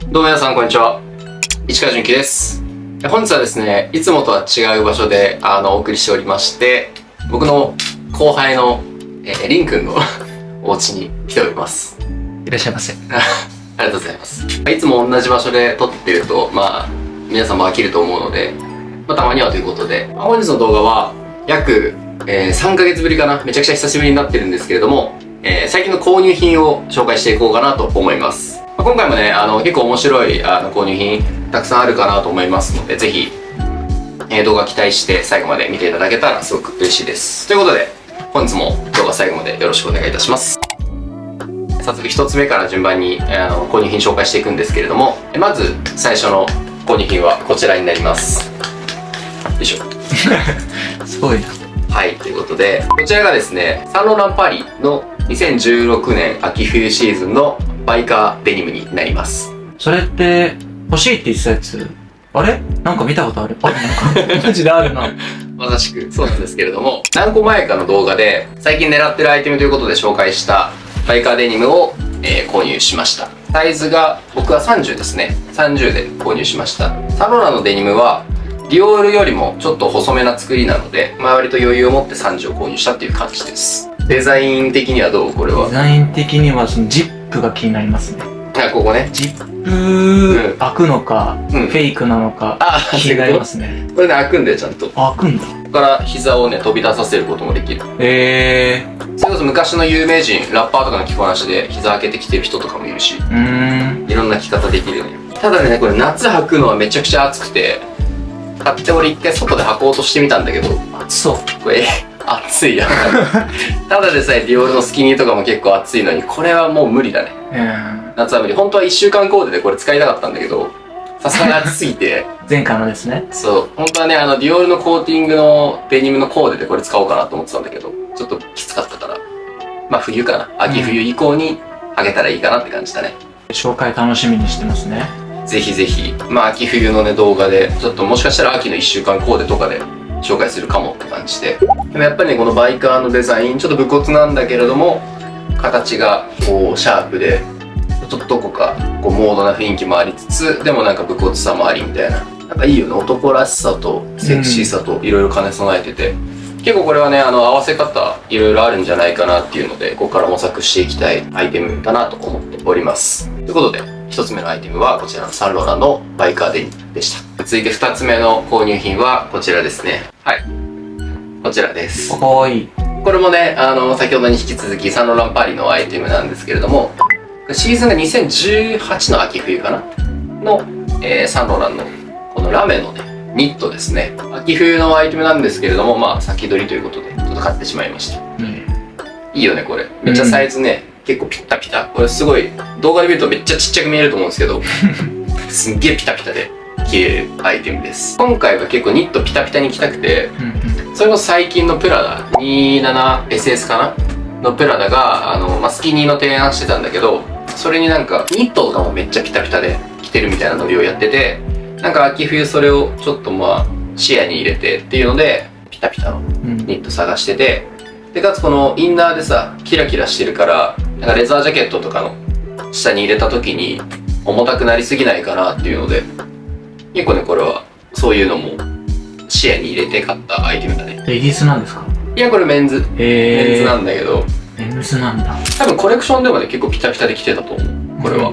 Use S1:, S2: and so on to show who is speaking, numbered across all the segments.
S1: どうも皆さんこんにちは。市川純喜です。本日はですね、いつもとは違う場所でお送りしておりまして、僕の後輩の、りんくんのお家に来ております。
S2: いらっしゃいませ。
S1: ありがとうございます。いつも同じ場所で撮ってると、皆さんも飽きると思うので、たまにはということで、本日の動画は約、3ヶ月ぶりかな。めちゃくちゃ久しぶりになってるんですけれども、最近の購入品を紹介していこうかなと思います。今回もね、結構面白い購入品たくさんあるかなと思いますので、ぜひ、動画期待して最後まで見ていただけたらすごく嬉しいです。ということで、本日も動画最後までよろしくお願いいたします。早速1つ目から順番に購入品紹介していくんですけれども、まず最初の購入品はこちらになります。よいしょ。
S2: すごいな。
S1: はい、ということで、こちらがですね、サンローランパリの2016年秋冬シーズンのバイカーデニムになります。
S2: それって欲しいって言ってたやつ、あれなんか見たことある。あ、なんかマジであるな。
S1: まさしくそうなんですけれども、何個前かの動画で最近狙ってるアイテムということで紹介したバイカーデニムを、購入しました。サイズが僕は30ですね。30で購入しました。サンローランのデニムはディオールよりもちょっと細めな作りなので、割と余裕を持って30を購入したっていう感じです。デザイン的にはどうこれは。
S2: デザイン的にはそのジップが気になりますね。
S1: ここね。
S2: ジップ、開くのか、フェイクなのか、気になりますね。
S1: これね、開くんだよ、ちゃんと。
S2: 開くんだ。
S1: ここから膝をね、飛び出させることもできる。それこそ昔の有名人、ラッパーとかの着こなしで膝開けてきてる人とかもいるし、いろんな着方できるよね。ただね、これ夏履くのはめちゃくちゃ暑くて、買って俺一回外で履こうとしてみたんだけど、
S2: 暑そう。
S1: これ、暑いやん。ただでさえディオールのスキニーとかも結構暑いのに、これはもう無理だね。夏は無理。本当は1週間コーデでこれ使いたかったんだけど、さすがに暑すぎて。
S2: 前回のですね。
S1: そう。本当はね、ディオールのコーティングのデニムのコーデでこれ使おうかなと思ってたんだけど、ちょっときつかったから、冬かな。秋冬以降に履けたらいいかなって感じだね。
S2: 紹介楽しみにしてますね。
S1: ぜひぜひ、秋冬のね、動画で、ちょっともしかしたら秋の1週間コーデとかで紹介するかもって感じで。でもやっぱりね、このバイカーのデザイン、ちょっと武骨なんだけれども、形がこう、シャープで、ちょっとどこかこうモードな雰囲気もありつつ、でもなんか武骨さもありみたいな。なんかいいよね、男らしさとセクシーさといろいろ兼ね備えてて。結構これはね、合わせ方いろいろあるんじゃないかなっていうので、ここから模索していきたいアイテムだなと思っております。ということで、一つ目のアイテムはこちらのサンローランのバイカーデニムでした。続いて二つ目の購入品はこちらですね。はい。こちらです。
S2: かわいい。
S1: これもね、先ほどに引き続きサンローランパリのアイテムなんですけれども、シーズンが2018の秋冬かなの、サンローランのこのラメのね、ニットですね。秋冬のアイテムなんですけれども、先取りということで、ちょっと買ってしまいました。いいよね、これ。めっちゃサイズね、結構ピッタピタ。これすごい、動画で見るとめっちゃちっちゃく見えると思うんですけど、すっげえピタピタで着れるアイテムです。今回は結構ニットピタピタに着たくて、それこそ最近のプラダ、27SS かなのプラダが、スキニーの提案してたんだけど、それになんか、ニットとかもめっちゃピタピタで着てるみたいなノリをやってて、なんか秋冬それをちょっと視野に入れてっていうので、ピタピタのニット探してて、で、かつこのインナーでさ、キラキラしてるから、なんかレザージャケットとかの下に入れた時に重たくなりすぎないかなっていうので、結構ね、これはそういうのも視野に入れて買ったアイテムだね。
S2: レディースなんですか？
S1: いや、これメンズ。メンズなんだけど。
S2: メンズなんだ。
S1: 多分コレクションでもね、結構ピタピタで着てたと思う。これは。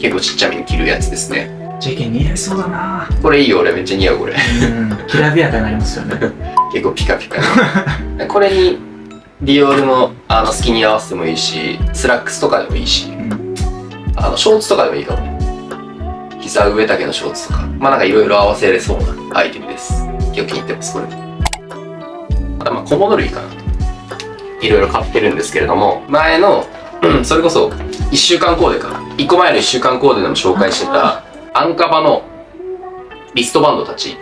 S1: 結構ちっちゃめに着るやつですね。
S2: ジャケ似合いそうだな。
S1: これいいよ、俺めっちゃ似合う、これ。
S2: きらびやかになりますよね。
S1: 結構ピカピカね。これにディオールのスキニー合わせてもいいし、スラックスとかでもいいし、ショーツとかでもいいかもね。膝上丈のショーツとか。なんかいろいろ合わせれそうなアイテムです。結構気に入ってます、これ。あと小物類かな。いろいろ買ってるんですけれども、前の、それこそ1週間コーデか。1個前の1週間コーデでも紹介してた、アンカバのリストバンドたち。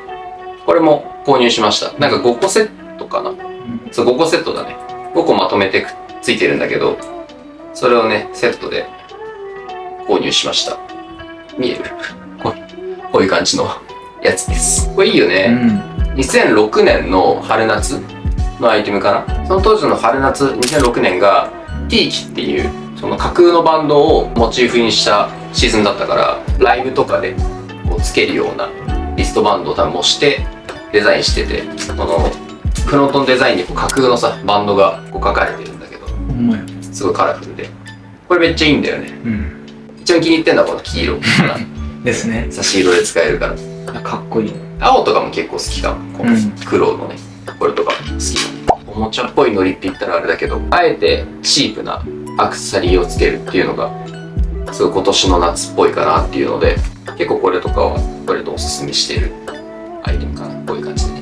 S1: これも購入しました。なんか5個セットかな。そう、5個セットだね。5個まとめてくっついてるんだけど、それをね、セットで購入しました。見える？こういう感じのやつです。これいいよね。2006年の春夏のアイテムかな。その当時の春夏2006年がティーキっていうその架空のバンドをモチーフにしたシーズンだったから、ライブとかでこうつけるようなリストバンドを多分模してデザインしてて、このフロントのデザインにこう架空のさバンドがこう書かれてるんだけど、
S2: ほんまや。
S1: すごいカラフルで、これめっちゃいいんだよね。
S2: うん。
S1: 一番気に入ってんのはこの黄色
S2: ですね。
S1: 差し色で使えるから。
S2: かっこいい。
S1: 青とかも結構好きかも。この黒のね、これとか好き。おもちゃっぽいノリって言ったらあれだけど、あえてチープなアクセサリーをつけるっていうのがすごい今年の夏っぽいかなっていうので、結構これとかはこれとおすすめしてるアイテムかな。こういう感じでね。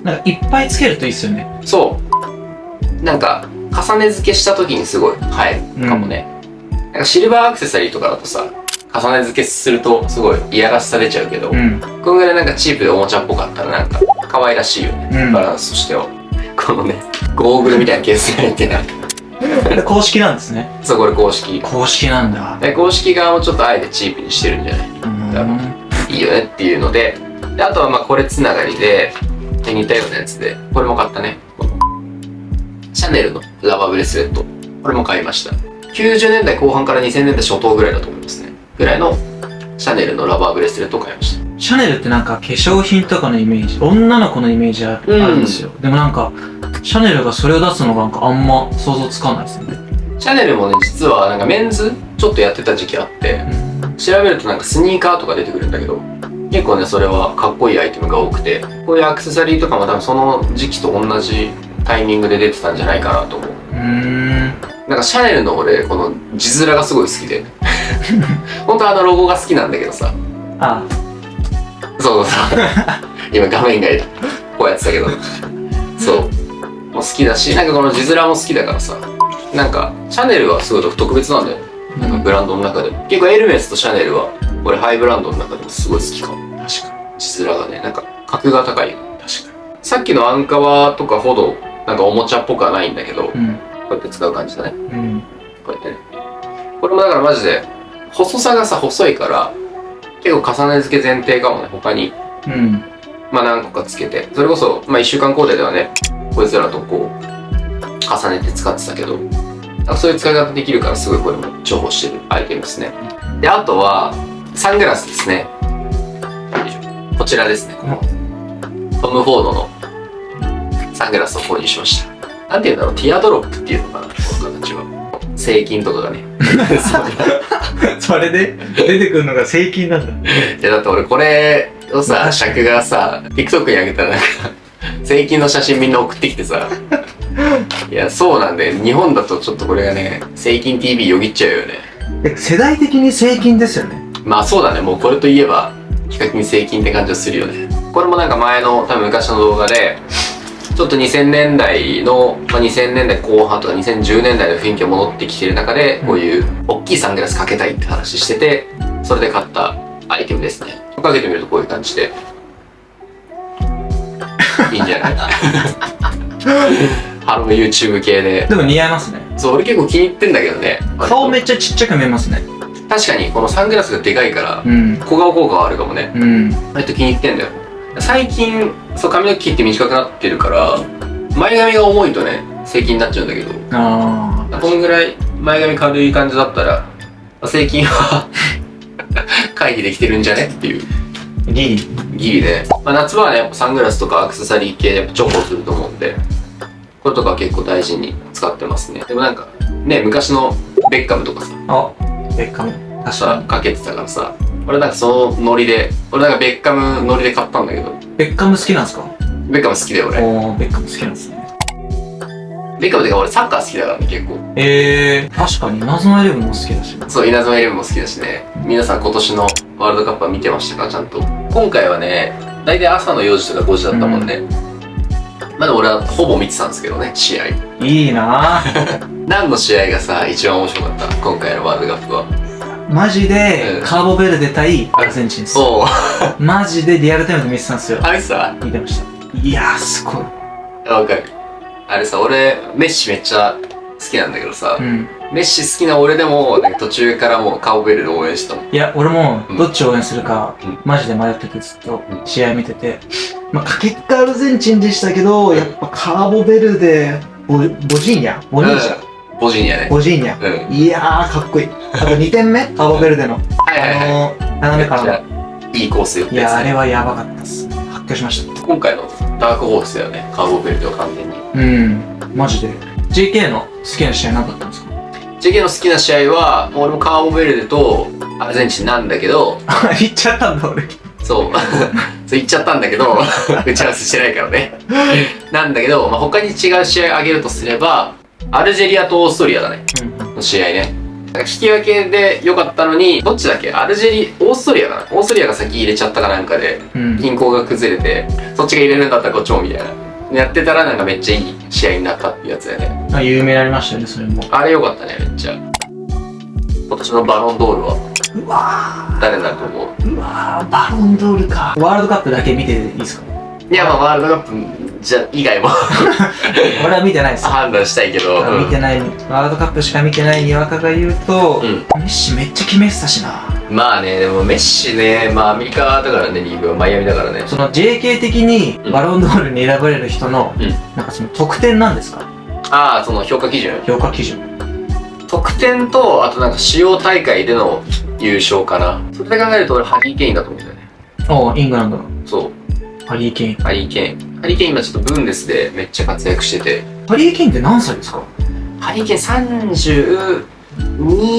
S2: なんかいっぱいつけるといいっすよね。
S1: そうなんか重ね付けした時にすごい映えるかもね。なんかシルバーアクセサリーとかだとさ、重ね付けするとすごいいやらしさ出ちゃうけど、このぐらいなんかチープでおもちゃっぽかったらなんか可愛らしいよね、バランスとしては。このねゴーグルみたいなケースに入ってない
S2: 公式なんですね。
S1: そう、これ公式。
S2: 公式なんだ。
S1: で公式側もちょっとあえてチープにしてるんじゃない、いいよねっていうので、あとはまあこれつながりで似たようなやつで、これも買ったね。このシャネルのラバーブレスレット、これも買いました。90年代後半から2000年代初頭ぐらいだと思いますね。ぐらいのシャネルのラバーブレスレットを買いました。
S2: シャネルってなんか化粧品とかのイメージ、女の子のイメージあるんですよ。でもなんかシャネルがそれを出すのがなんかあんま想像つかないですよね。
S1: シャネルもね、実はなんかメンズちょっとやってた時期あって、調べるとなんかスニーカーとか出てくるんだけど、結構ねそれはかっこいいアイテムが多くて、こういうアクセサリーとかも多分その時期と同じタイミングで出てたんじゃないかなと思う。なんかシャネルの俺この字面がすごい好きで本当はロゴが好きなんだけどさ、
S2: あ
S1: そう今画面がこうやってたけどそうもう好きだし、なんかこの字面も好きだからさ、なんかシャネルはすごい特別なんだよ。なんかブランドの中でも結構エルメスとシャネルはこれハイブランドの中でもすごい好きかも。確かに字面がね、なんか格が高いよ。確かにさっきのアンカワとかほどなんかおもちゃっぽくはないんだけど、こうやって使う感じだね。こうやってね。これもだからマジで細さがさ細いから結構重ね付け前提かもね。他にまあ何個かつけて、それこそまあ1週間コーデではねこいつらとこう重ねて使ってたけど、そういう使い方できるからすごいこれも重宝してるアイテムですね。であとはサングラスですね。こちらですね。このトム・フォードのサングラスを購入しました。なんていうんだろう、ティアドロップっていうのかな、この形は。聖金とかがね
S2: それで出てくるのが聖金なんだ。
S1: だって俺これをさ、尺がさ TikTok に上げたらなんか聖金の写真みんな送ってきてさいやそうなんで、日本だとちょっとこれがね聖金 TV よぎっちゃうよね。
S2: 世代的に聖金ですよね。
S1: まあそうだね、もうこれといえばヒカキン聖金って感じがするよね。これもなんか前の多分昔の動画でちょっと2000年代の、2000年代後半とか2010年代の雰囲気が戻ってきてる中で、こういう大きいサングラスかけたいって話してて、それで買ったアイテムですね。かけてみるとこういう感じでいいんじゃないハロー YouTube 系で。
S2: でも似合いますね。
S1: そう、俺結構気に入ってんだけどね。
S2: 顔めっちゃちっちゃく見えますね。
S1: 確かにこのサングラスがでかいから小顔効果はあるかもね。割と気に入ってんだよ。最近そう髪の毛切って短くなってるから前髪が重いとね聖金になっちゃうんだけど、このぐらい前髪軽い感じだったら聖金は回避できてるんじゃねっていうギリで、夏場はねやっぱサングラスとかアクセサリー系やっぱ重宝すると思うんで、これとか結構大事に使ってますね。でもなんかね昔のベッカムとかさ、
S2: ベッカム
S1: かけてたからさ、俺なんかそのノリで、俺なんかベッカムノリで買ったんだけど。
S2: ベッカム好きなんですか？
S1: ベッカム好きだよ俺。
S2: ベッカム好きなんですね。
S1: ベッカムってか俺サッカー好きだからね結構。
S2: 確かに稲妻イレブンも好きだし。
S1: そう、稲妻イレブンも好きだしね。皆さん今年のワールドカップは見てましたかちゃんと。今回はね、大体朝の4時とか5時だったもんね。まだ俺はほぼ見てたんですけどね、試合。
S2: いいなぁ。
S1: 何の試合がさ、一番面白かった今回のワールドカップは。
S2: マジで、カーボベルデ対アルゼンチンです。マジでリアルタイムで見てたんですよ。
S1: あれさ、
S2: 見てました。いやー、すごい。
S1: わかる。あれさ、俺、メッシめっちゃ好きなんだけどさ、メッシ好きな俺でも、なんか途中からもうカーボベルデ応援したもん。
S2: いや、俺も、どっちを応援するか、マジで迷っててずっと、試合見てて。結果アルゼンチンでしたけど、やっぱカーボベルデ、ボジーニャ
S1: ボジーニャね。
S2: ボジーニャ。
S1: うん。
S2: いやー、かっこいい。あと2点目カーボベルデの。
S1: はいはいはい。
S2: 斜めからの。
S1: いいコースよって
S2: いやー、
S1: やつね。
S2: あれはやばかったっす。発狂しました。
S1: 今回のダークホースだよね。カーボベルデは完全に。
S2: うん。マジで。JK の好きな試合何だったんですか？
S1: JK の好きな試合は、俺もカーボベルデとアルゼンチンなんだけど、
S2: 言っちゃったんだ、俺。
S1: そう。そう言っちゃったんだけど、打ち合わせしてないからね。なんだけど、まあ、他に違う試合を挙げるとすれば、アルジェリアとオーストリアだね。の試合ね。引き分けで良かったのに、どっちだっけオーストリアかなオーストリアが先入れちゃったかなんかで、
S2: うん。
S1: 均衡が崩れて、そっちが入れるんだったらこっちもみたいな。やってたらなんかめっちゃいい試合になったっていうやつだよね。
S2: あ、有名になりましたよね、それも。
S1: あれ良かったね、めっちゃ。今年のバロンドールは
S2: うわ
S1: 誰になると思う？
S2: ー。うわー、バロンドールか。ワールドカップだけ見ていいですか？
S1: いや、まあワールドカップ以外も
S2: 俺は見てないです。
S1: 判断したいけど、
S2: 見てない、ワールドカップしか見てないにわかが言うと、
S1: うん
S2: メッシめっちゃ決めてたしな。
S1: まあね、でもメッシね、まあアメリカだからね、リーグはマイアミだからね。
S2: その JK 的にバロンドールに選ばれる人の、
S1: うん
S2: なんかその得点なんですか？
S1: ああ、その評価基準。
S2: 評価基準。
S1: 得点と、あとなんか主要大会での優勝かな。それで考えると俺ハリー・ケインだと思うんだよね。
S2: おう、イングランドの
S1: そう。
S2: ハリー・ケイン。
S1: ハリー・ケイン。ハリー・ケイン今ちょっとブンデスでめっちゃ活躍してて。
S2: ハリー・ケインって何歳ですか？
S1: ハリー・ケイン32、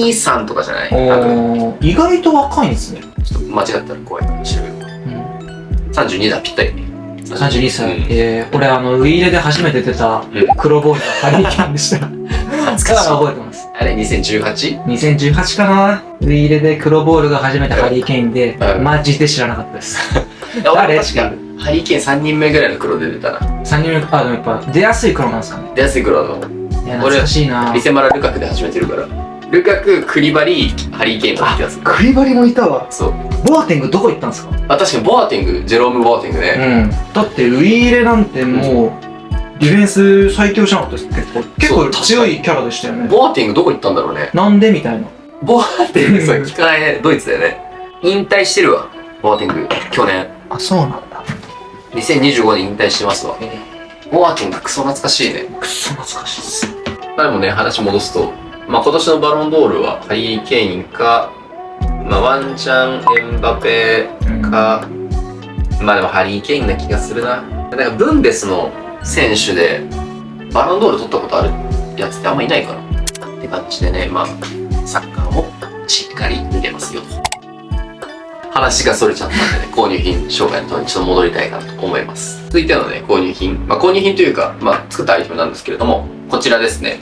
S1: 3とかじゃない多分。
S2: おー、意外と若いんですね。
S1: ちょっと間違ったら怖いかもしれない。
S2: うん。
S1: 32だ、ぴったり。
S2: 32歳。
S1: うん
S2: 俺ウイイレで初めて出た
S1: うん
S2: 黒ボールがハリー・ケインでした。だ
S1: 懐
S2: から
S1: かしい。
S2: 覚えてます。
S1: あれ 2018？
S2: 2018かな、ウイイレで黒ボールが初めてハリー・ケインで、
S1: うん
S2: マジで知らなかったです。
S1: 俺確かハリー・ケイン3人目ぐらいの黒で出たな。
S2: 3人目、あ、でもやっぱ出やすい黒なんですかね。
S1: 出やすい黒だと思う。
S2: いや、懐かしいな。
S1: リセマラ・ルカクで始めてるから。ルカク、クリバリ、ハリー・ケインの気がする。
S2: クリバリもいたわ。
S1: そう。
S2: ボアテングどこ行ったんですか？
S1: あ、確かにボアティング、ジェローム・ボアティングね。
S2: うん。だってウイイレなんてもう、ディフェンス最強じゃなかったです結構強いキャラでしたよね。
S1: ボアティングどこ行ったんだろうね。
S2: なんでみたいな。
S1: ボアティング、そう、聞かないね。ドイツだよね。引退してるわ。ボアティング、去年。
S2: あ、そうなんだ。
S1: 2025年引退してますわ。ボアティング、クソ懐かしいね。
S2: くっそ懐かしいっす。
S1: まあでもね、話戻すと、まあ今年のバロンドールはハリー・ケインか、まあワンチャン、エンバペか、まあでもハリー・ケインな気がするな。なんかブンデスの選手でバロンドール取ったことあるやつってあんまいないからって感じでね、まあサッカーもしっかり見てますよと。話がそれちゃったんでね、購入品紹介のところにちょっと戻りたいかなと思います。続いてのね、購入品。まあ購入品というか、まあ作ったアイテムなんですけれども、こちらですね。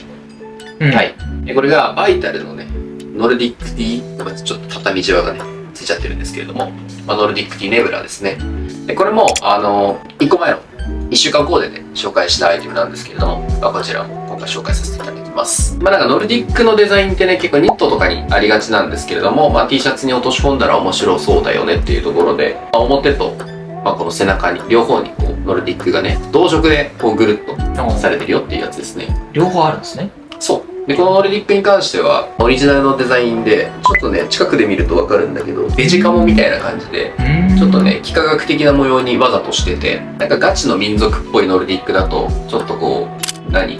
S2: うん。
S1: は。い。これがバイタルのね、ノルディックティー、ちょっと畳じわがね、ついちゃってるんですけれども、まあ、ノルディックティーネブラですね。で、これも、1個前の1週間コーデで紹介したアイテムなんですけれども、まあ、こちらも今回紹介させていただきます。まあなんかノルディックのデザインってね、結構ニットとかにありがちなんですけれども、まあ T シャツに落とし込んだら面白そうだよねっていうところで、まあ、表と、まあこの背中に、両方にこう、ノルディックがね、同色でこうぐるっとされてるよっていうやつですね。
S2: 両方あるんですね。
S1: そう。で、このノルディックに関しては、オリジナルのデザインで、ちょっとね、近くで見るとわかるんだけど、デジカモみたいな感じで、ちょっとね、幾何学的な模様にわざとしてて、なんかガチの民族っぽいノルディックだと、ちょっとこう、
S2: 寄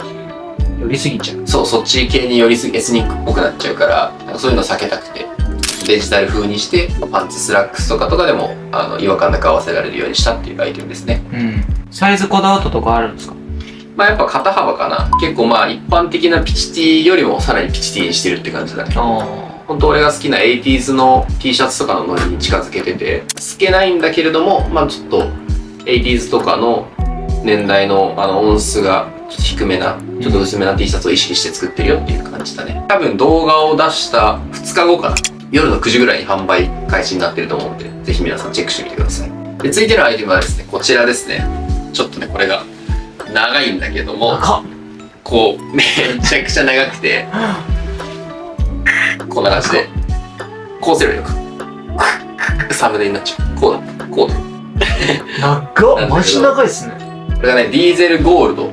S2: りすぎちゃう。
S1: そう、そっち系によりすぎエスニックっぽくなっちゃうから、なんかそういうの避けたくて、デジタル風にして、パンツスラックスとかでも、違和感なく合わせられるようにしたっていうアイテムですね。
S2: うん。サイズこだわったとかあるんですか？
S1: まあやっぱ肩幅かな。結構まあ一般的なピチティよりもさらにピチティにしてるって感じだね。本当俺が好きな 80s の T シャツとかのノリに近づけてて、透けないんだけれども、まあちょっと 80s とかの年代の音数がちょっと低めな、ちょっと薄めな T シャツを意識して作ってるよっていう感じだね。多分動画を出した2日後かな。夜の9時ぐらいに販売開始になってると思うんで、ぜひ皆さんチェックしてみてください。で、続いてのアイテムはですね、こちらですね。ちょっとね、これが長いんだけども、こう、めちゃくちゃ長くて、こんな感じで、こうすればいいのか。サムネになっちゃう。こうだ。こうだ。
S2: 長っ、マジ長いっすね。
S1: これがね、ディーゼルゴールド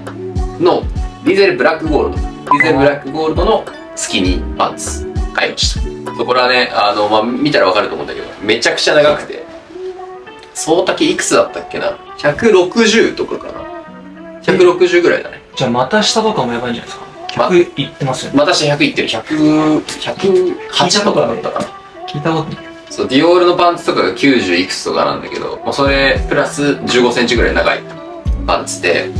S1: の、ディーゼルブラックゴールド。ディーゼルブラックゴールドのスキニーパンツ買いました。これはね、まあ、見たらわかると思うんだけど、めちゃくちゃ長くて、総丈いくつだったっけな ?160 とかかな。160ぐらいだね。
S2: じゃあ股下とかもやばいんじゃないですか？ 100いってますよね。
S1: 私100いってる。108とかだったかな。
S2: 聞いたことない。
S1: そう、ディオールのパンツとかが90いくつとかなんだけど、もうそれプラス15センチぐらい長いパンツで、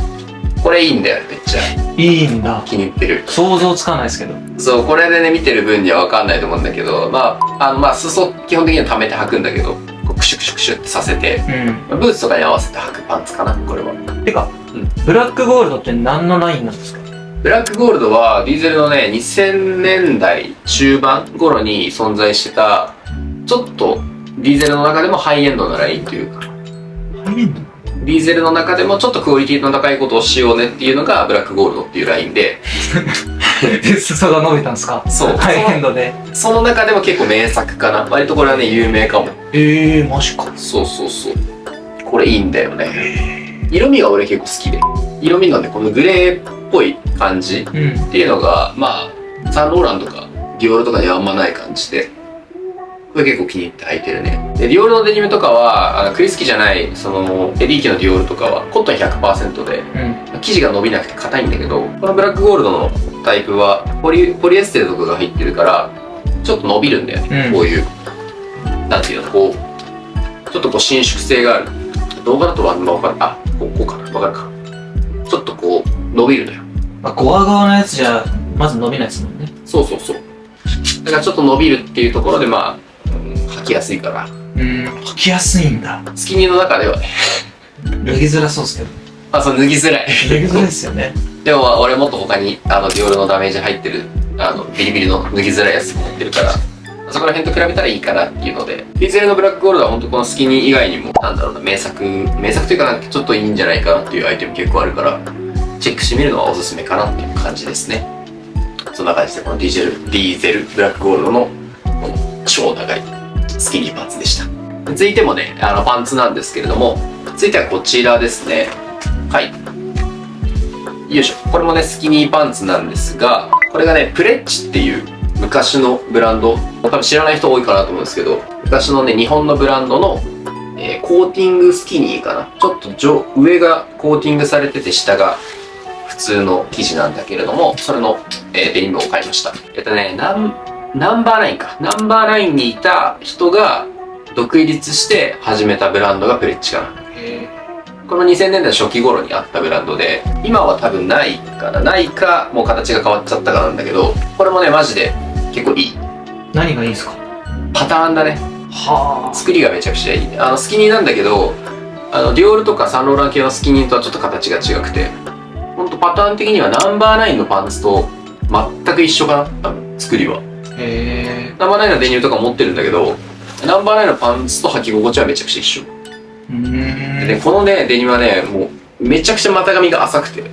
S1: これいいんだよ、めっちゃ。
S2: いいんだ。
S1: 気に入ってる。
S2: 想像つかないですけど。
S1: そう、これでね、見てる分には分かんないと思うんだけど、まあ、裾基本的には溜めて履くんだけど、こうクシュクシュクシュってさせて、ブーツとかに合わせて履くパンツかな、これは。
S2: てか、ブラックゴールドって何のラインなんですか？
S1: ブラックゴールドはディーゼルのね、2000年代中盤頃に存在してた、ちょっとディーゼルの中でもハイエンドなラインというか、
S2: ハイエンド？
S1: ディーゼルの中でもちょっとクオリティの高いことをしようねっていうのがブラックゴールドっていうラインで、
S2: で、裾が伸びたんですか？
S1: そう
S2: ハイエンドで。
S1: その中でも結構名作かな。割とこれはね、有名かも。
S2: マジか。
S1: そうそうそう。これいいんだよね。色味が俺結構好きで。色味のね、このグレーっぽい感じっていうのが、まあ、サンローランとかディオールとかにはあんまない感じで、これ結構気に入って履いてるね。で、ディオールのデニムとかは、クリスキじゃない、その、エリー機のディオールとかは、コットン 100% で、生地が伸びなくて硬いんだけど、このブラックゴールドのタイプは、ポリエステルとかが入ってるから、ちょっと伸びるんだよね。こういう、なんていうの、こう、ちょっとこう伸縮性がある。動画だとあんま分かる。あ、こうかな。分かるか。ちょっとこう、伸びるのよ。
S2: まあ、ゴワゴワのやつじゃ、まず伸びないですもんね。
S1: そうそうそう。だからちょっと伸びるっていうところで、まあ、履きやすいから。
S2: 履きやすいんだ。
S1: スキニーの中ではね。
S2: 脱ぎづらそうですけど。
S1: あ、そう、脱ぎづらい。
S2: 脱ぎづらいですよね。
S1: でも、俺もっと他に、ディオールのダメージ入ってる、ビリビリの脱ぎづらいやつ持ってるから、そこら辺と比べたらいいかなっていうので、ディーゼルのブラックゴールドは本当このスキニー以外にも、なんだろうな、名作というかなんかちょっといいんじゃないかなっていうアイテム結構あるから、チェックしてみるのはおすすめかなっていう感じですね。そんな感じで、このディーゼルブラックゴールドの、この超長いスキニーパンツでした。続いてもね、パンツなんですけれども、続いてはこちらですね。はい。よいしょ。これもね、スキニーパンツなんですが、これがね、プレッチっていう昔のブランド、多分知らない人多いかなと思うんですけど、昔のね、日本のブランドの、コーティングスキニーかな。ちょっと上がコーティングされてて、下が普通の生地なんだけれども、それの、デニムを買いました。ナンバーラインか。ナンバーラインにいた人が独立して始めたブランドがプレッチかな。この2000年代初期頃にあったブランドで、今は多分ないかな。ないか、もう形が変わっちゃったかなんだけど、これもね、マジで結構いい。
S2: 何がいいんですか？
S1: パターンだね。
S2: はあ。
S1: 作りがめちゃくちゃいい。スキニーなんだけど、ディオールとかサンローラン系のスキニーとはちょっと形が違くて、ほんとパターン的にはナンバーラインのパンツと全く一緒かな、多分作りは。ナンバーラインのデニムとか持ってるんだけど、ナンバーラインのパンツと履き心地はめちゃくちゃ一緒。で、このね、デニムはね、もうめちゃくちゃ股上が浅くて。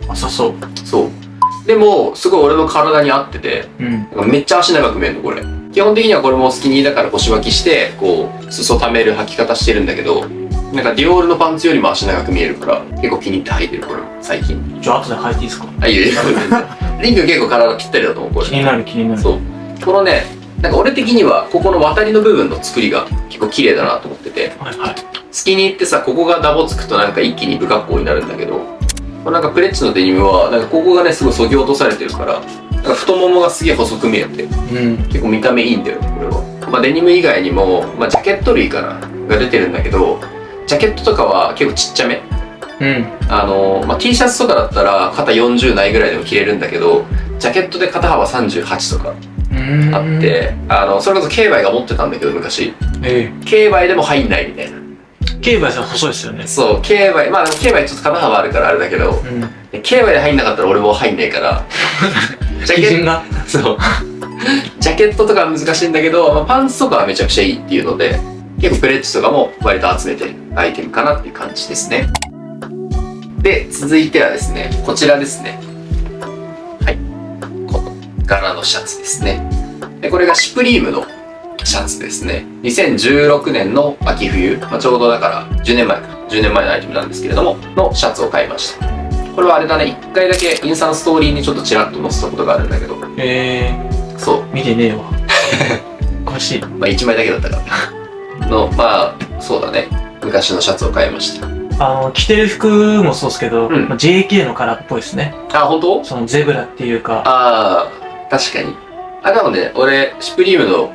S2: 浅そう。
S1: そう。でも、すごい俺の体に合ってて、めっちゃ足長く見えるの、これ。基本的にはこれもスキニーだから腰巻きして、こう、裾溜める履き方してるんだけど、なんかディオールのパンツよりも足長く見えるから、結構気に入って履いてる、これ、最近。
S2: じゃあ後で履いていいですか？
S1: あ、いいよ、いいよ。リンク結構体ぴったりだと思う、これ。
S2: 気になる気になる。
S1: そう。このね、なんか俺的には、ここの渡りの部分の作りが結構綺麗だなと思ってて、
S2: はいはい。
S1: スキニーってさ、ここがダボつくとなんか一気に不格好になるんだけど、このなんかプレッチのデニムは、なんかここがね、すごい削ぎ落とされてるから、なんか太ももがすげえ細く見えて、結構見た目いいんだよね、これは。まあデニム以外にも、まあジャケット類かな、が出てるんだけど、ジャケットとかは結構ちっちゃめ。まあ T シャツとかだったら肩40ないぐらいでも着れるんだけど、ジャケットで肩幅38とかあって、それこそケイバイが持ってたんだけど、昔。ケイバイでも入んないみたいな。
S2: ケイバイさん細いですよね。
S1: そう、ケイバイ、まあでもケイバイちょっと肩幅あるからあれだけど、ケイバイで入んなかったら俺も入んないから、
S2: 基準が
S1: そう。ジャケットとかは難しいんだけど、まあ、パンツとかはめちゃくちゃいいっていうので、結構プレッチとかも割と集めてるアイテムかなっていう感じですね。で、続いてはですね、こちらですね。はい。この柄のシャツですね。で、これがシュプリームのシャツですね。2016年の秋冬、まあ、ちょうどだから10年前か、10年前のアイテムなんですけれども、のシャツを買いました。これはあれだね、1回だけインスタのストーリーにちょっとちらっと載せたことがあるんだけど。そう。
S2: 見てねえわ。おかしい。
S1: まあ1枚だけだったから。まあ、そうだね。昔のシャツを買いました。
S2: 着てる服もそうですけど、
S1: うん
S2: まあ JK のカラーっぽいですね。
S1: あ、本当？
S2: そのゼブラっていうか。
S1: ああ、確かに。なので、俺、シュプリームの、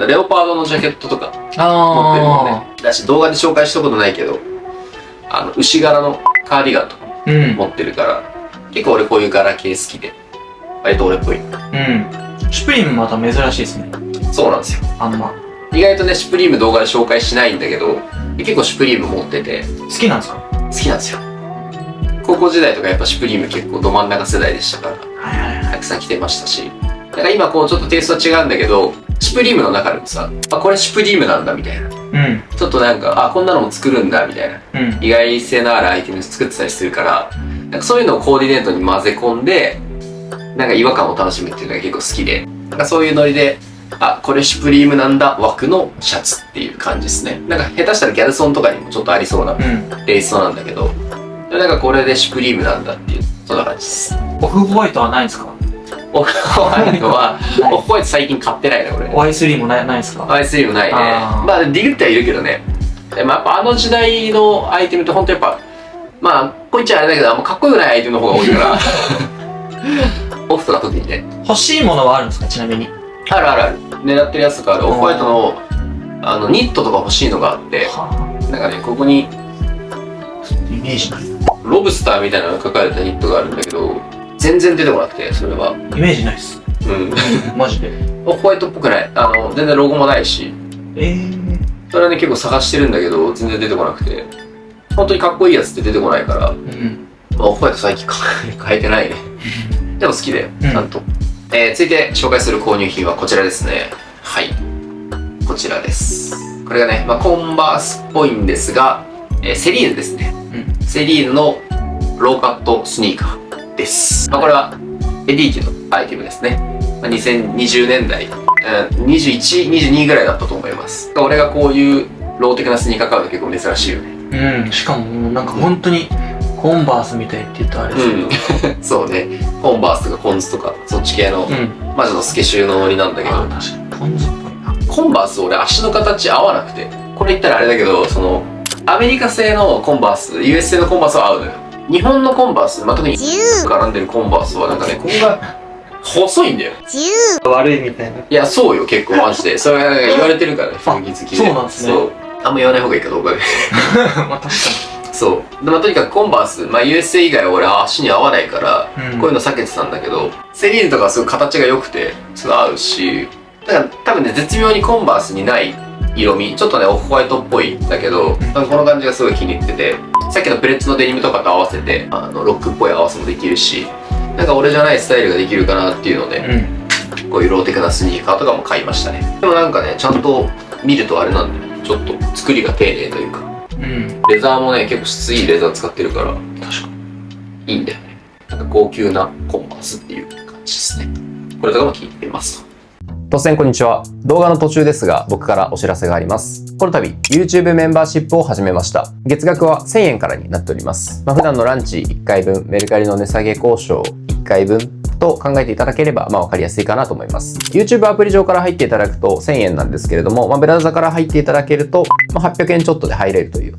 S1: レオパードのジャケットとか持ってるもんね。だし、動画で紹介したことないけど、牛柄のカーディガンとか
S2: うん。
S1: 持ってるから、結構俺こういう柄系好きで、割と俺っぽい。
S2: うん。シュプリームまた珍しいですね。
S1: そうなんですよ。
S2: あんま。
S1: 意外とね、シュプリーム動画で紹介しないんだけど、結構シュプリーム持ってて、
S2: 好きなんですか？
S1: 好きなんですよ。高校時代とかやっぱシュプリーム結構ど真ん中世代でしたから、
S2: はいはいはい。
S1: たくさん着てましたし、だから今こうちょっとテイストは違うんだけど、シュプリームの中でもさ、あ、これシュプリームなんだみたいな。
S2: うん。
S1: ちょっとなんか、あ、こんなのも作るんだみたいな。
S2: うん。
S1: 意外性のあるアイテム作ってたりするから、なんかそういうのをコーディネートに混ぜ込んで、なんか違和感を楽しむっていうのが結構好きで、なんかそういうノリで、あ、これシュプリームなんだ枠のシャツっていう感じですね。なんか下手したらギャルソンとかにもちょっとありそうな
S2: うん。
S1: テイストなんだけど、なんかこれでシュプリームなんだっていう、そんな感じです。
S2: オフホワイトはないんですか？
S1: オフホワイトは、オフホワイト最近買ってないね、俺。
S2: Y3 もないですか？
S1: アイスリームないね。
S2: あー
S1: まあ、ディグってはいるけどね。でもやっぱあの時代のアイテムって本当やっぱ、まあ、こいつはあれだけど、あんまかっこよくないアイテムの方が多いから、オフとか特にね。
S2: 欲しいものはあるんですか？ちなみに。
S1: あるあるある。狙ってるやつとかある。オフホワイトの、ニットとか欲しいのがあって、なんかね、ここに、
S2: イメージない。
S1: ロブスターみたいなのが書かれたニットがあるんだけど、全然出てこなくて、それは。
S2: イメージないっす。
S1: うん。
S2: マジで。
S1: オフホワイトっぽくない。全然ロゴもないし、それはね、結構探してるんだけど、全然出てこなくて、本当にかっこいいやつって出てこないから、
S2: うん。
S1: まあオフホワイト最近変えてないね。でも好きだよ、
S2: うん
S1: ちゃんと。続いて紹介する購入品はこちらですね。はい。こちらです。これがね、まあ、コンバースっぽいんですが、セリーヌですね。
S2: うん。
S1: セリーヌのローカットスニーカーです。まあ、これはエディーティのアイテムですね。まあ、2020年代、21、22ぐらいだったと思います。俺がこういうローテクなスニーカー買うの結構珍しいよね。
S2: うん。しかももうなんか本当にコンバースみたいって言ったらあれですけど。
S1: うん。そうね。コンバースとかコンズとか、そっち系の、
S2: うん。
S1: マジのスケシューのノリなんだけど、
S2: あ、確かに。ポン酢っぽいな。
S1: コンバース俺足の形合わなくて、これ言ったらあれだけど、アメリカ製のコンバース、US 製のコンバースは合うのよ。日本のコンバース、まあ、特に絡んでるコンバースはなんかね、ここが細いんだよ。
S2: 悪いみたいな。
S1: いや、そうよ、結構マジで。それはなんか言われてるからね、
S2: あ
S1: 雰囲気好きで。
S2: そうなんですね
S1: そう。あんま言わない方がいいかどうかで。
S2: まあ確か
S1: そう。でまあ、とにかくコンバース、まあ US 製以外は俺足に合わないから、
S2: に。
S1: こういうの避けてたんだけど、セリーヌとかはすごい形が良くて、すごい合うし、だから多分ね、絶妙にコンバースにない色味、ちょっとね、オフホワイトっぽいんだけど、この感じがすごい気に入ってて、さっきのプレッツのデニムとかと合わせて、ロックっぽい合わせもできるし、なんか俺じゃないスタイルができるかなっていうので、
S2: うん。
S1: こういうローテクなスニーカーとかも買いましたね。でもなんかね、ちゃんと見るとあれなんだよ。ちょっと作りが丁寧というか、
S2: うん。
S1: レザーもね、結構質いいレザー使ってるから、
S2: 確かに。
S1: いいんだよね。なんか高級なコンバースっていう感じですね。これとかも気に入ってますと。突然こんにちは。動画の途中ですが、僕からお知らせがあります。この度、YouTube メンバーシップを始めました。月額は1000円からになっております。普段のランチ1回分、メルカリの値下げ交渉1回分、と考えていただければ、わかりやすいかなと思います。YouTube アプリ上から入っていただくと1000円なんですけれども、ブラウザから入っていただけると、800円ちょっとで入れるという、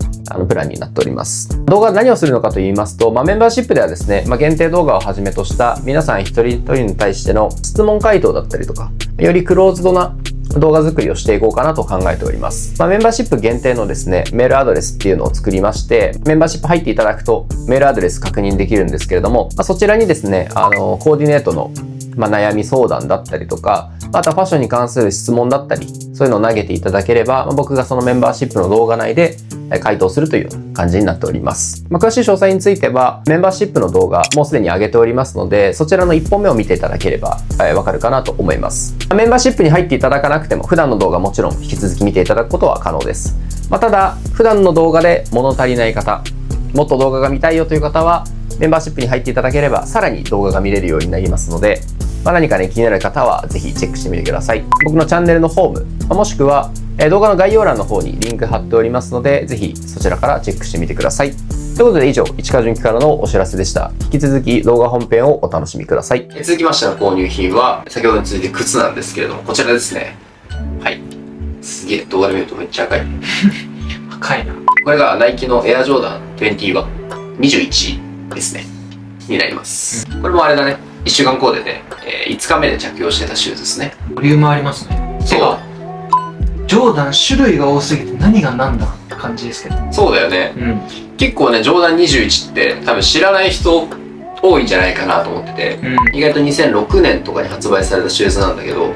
S1: プランになっております。動画は何をするのかと言いますと、メンバーシップではですね、限定動画をはじめとした皆さん一人一人に対しての質問回答だったりとか、よりクローズドな動画作りをしていこうかなと考えております。メンバーシップ限定のですね、メールアドレスっていうのを作りまして、メンバーシップ入っていただくとメールアドレス確認できるんですけれども、そちらにですね、コーディネートの悩み相談だったりとか、あとはファッションに関する質問だったり、そういうのを投げていただければ、僕がそのメンバーシップの動画内で回答するという感じになっております。詳しい詳細については、メンバーシップの動画もうすでに上げておりますので、そちらの1本目を見ていただければわかるかなと思います。メンバーシップに入っていただかなくても、普段の動画もちろん引き続き見ていただくことは可能です。ただ、普段の動画で物足りない方、もっと動画が見たいよという方は、メンバーシップに入っていただければ、さらに動画が見れるようになりますので、何かね、気になる方はぜひチェックしてみてください。僕のチャンネルのホーム、もしくは動画の概要欄の方にリンク貼っておりますので、ぜひそちらからチェックしてみてください。ということで以上、市川純喜からのお知らせでした。引き続き動画本編をお楽しみください。続きましての購入品は、先ほどに続いて靴なんですけれども、こちらですね。はい。すげえ、動画で見るとめっちゃ赤い。
S2: 赤いな。
S1: これがナイキのエアジョーダン21、21ですね。になります。これもあれだね。1週間コーデで、5日目で着用してたシューズですね。
S2: ボリュームありますね。
S1: そう
S2: てかジョーダン種類が多すぎて何が何だって感じですけど。
S1: そうだよね。
S2: うん。
S1: 結構ね、ジョーダン21って多分知らない人多いんじゃないかなと思ってて、
S2: うん。
S1: 意外と2006年とかに発売されたシューズなんだけど、